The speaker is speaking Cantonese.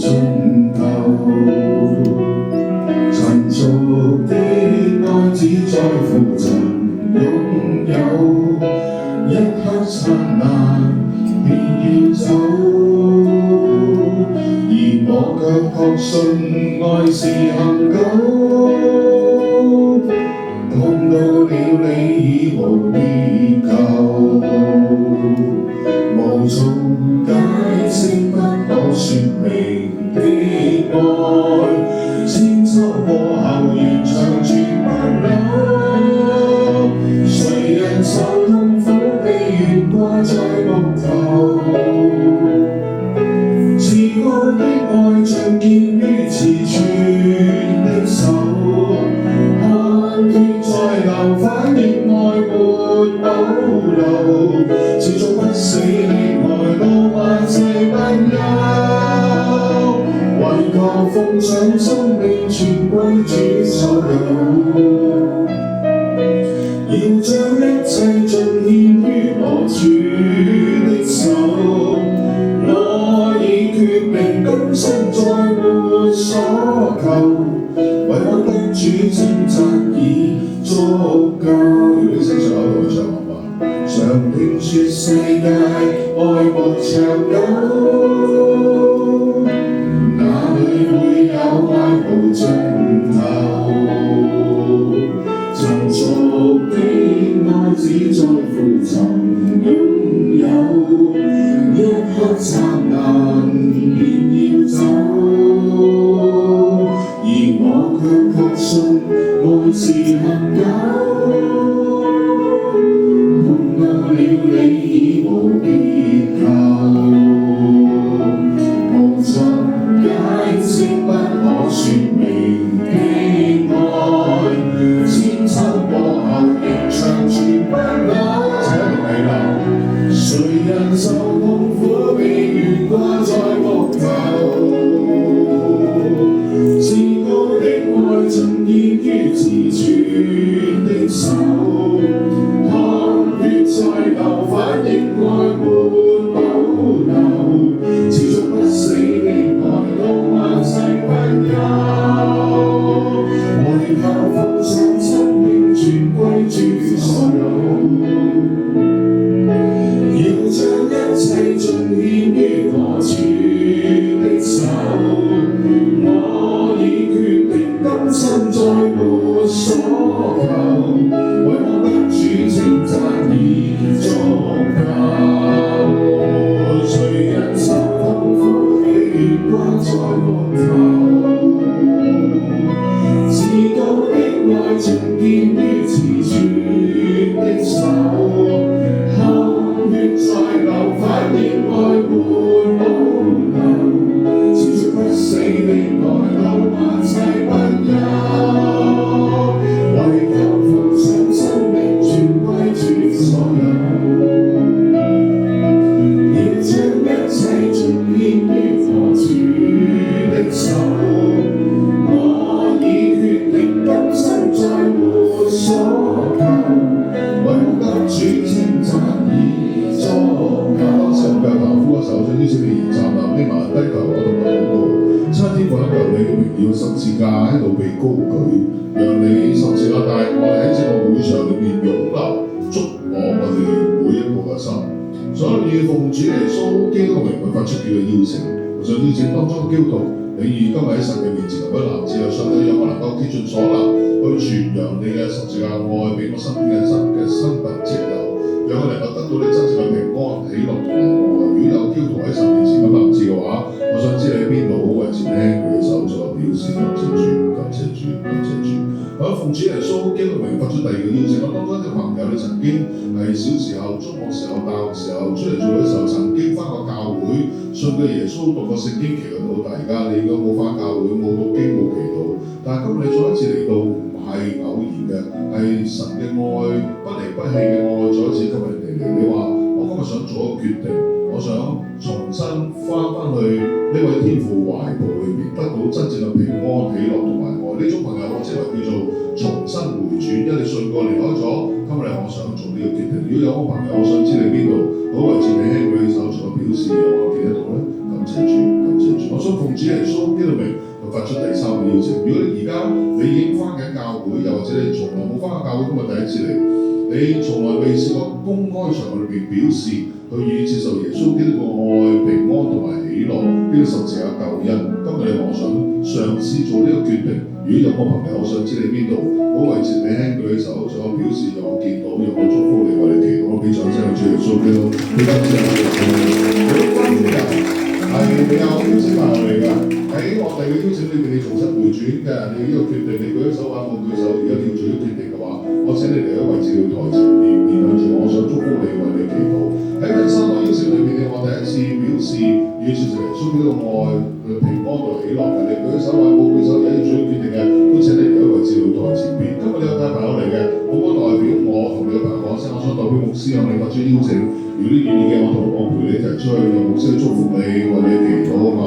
盡頭。塵俗的愛只在乎曾擁有，一刻剎那便要走，而我卻確信愛是恆久。碰到了你已無別求，無從解釋不可說明的愛，千秋過後仍長存不朽。誰人受痛苦被懸掛在木頭，至高的愛像見於慈存的手，血在流，反應愛沒保留，持續不死的愛到萬世不休，為求奉上生命全歸主所有，要將一切盡獻於我主的手，我已決定今生再沒所求，為我得主稱讚已足夠。如果你寫上口度唱好嘛？常聽說世界愛沒長久，哪裏會有愛無盡頭？塵俗的愛只在乎曾擁有，一刻剎那便要走，而我卻確信愛是恆久。碰到了你已無別求，無從解釋不可說明的愛，千秋過後仍長存不朽。誰人受痛苦被懸掛在木頭，至高的愛盡獻於慈存的手，血在流，反應愛沒保留，持續不死的愛到萬世不休，為求奉上生命全歸主所有，要將一切盡獻於我主的手，我已決定今生再沒所求，為我得主稱讚已足夠。誰人受痛苦被懸掛在木頭，至高的愛盡獻於慈存的手，血在流，反應愛沒保留，持續不死的愛到萬世不休，為求奉上生命全歸主所有，要將一切盡獻於我主的手，我已決定今生再沒所求，為我得主稱讚已足夠。當時唔夠頭夫嘅手，將邀請你而站立，匿埋低頭，我同佢禱告。差天父喺求你嘅榮耀十字架喺度被高舉，讓你十字架大愛喺整個會場裏面湧流，觸摸我哋每一個嘅心。所以奉主耶穌基督嘅名去發出佢嘅邀請，我想邀請當中嘅基督徒，你如今日喺神嘅面前能不能只有上帝讓我能夠竭盡所能去傳揚你嘅十字架愛俾我身邊嘅生命之友，讓我能夠得到你真正嘅平安喜樂同埋愛。如果有基督徒喺神面前咁立志嘅話，我想知你喺邊度，好為前輕佢嘅手作表示感謝主，感謝主，感謝主。我奉主耶穌基督嘅名發出第二個邀請，我當中一個朋友，你曾經係小時候、中學時候、大學時候出嚟做嘅時候，曾經返過教會，信過耶穌，讀過聖經，祈禱到而家，你應該冇返教會，冇讀經，冇祈禱。但係今日你再一次嚟到，唔係偶然嘅，係神嘅愛，不離不棄嘅愛，再一次今日嚟。你話我今日想做一個決定，我想重新返去呢位天父懷抱裏面，得到真正嘅平安、喜樂同埋愛。呢種朋友我稱為叫做重新回轉，因為你信過離開咗，今日我想做呢個決定。如果有個朋友，我想知你邊度，好為自己輕舉手做個表示，我記得到咧，感謝主，感謝主。我想奉主主耶穌基督名就發出第三個邀請。如果你而家你已經翻緊教會，又或者你從來冇翻過教會，今日第一次嚟，你從來未試過公開場合裏邊表示去予以接受耶穌基督嘅愛、平安同埋喜樂呢個十字架救恩。今日你話我想嘗試做呢個決定。如果有個朋友，我想知你邊度，好位置你輕舉起手，仲有表示讓我見到，讓我祝福你，為你祈禱，俾掌聲去主耶穌基督。俾掌聲我哋。好關鍵嘅係你有邀請埋我嚟㗎，喺我哋嘅邀請裏邊，你重新回轉嘅，你呢個決定，你舉咗手話冇舉手，而家要做咗決定嘅話，我請你嚟喺位置要台前面向住我，想祝福你，為你祈禱。喺第三個邀請裏邊咧，我第一次表示要接受耶穌基督嘅愛、平安同喜樂嘅，你舉咗手話冇舉手，而家要做咗決定嘅，都請你嚟喺位置要台前邊。今日你有帶朋友嚟嘅，我唔好代表我同你嘅朋友講聲，我想代表牧師向你發出邀請。如果你願意嘅，我陪你一齊出去，用牧師去祝福你，為你祈禱啊嘛。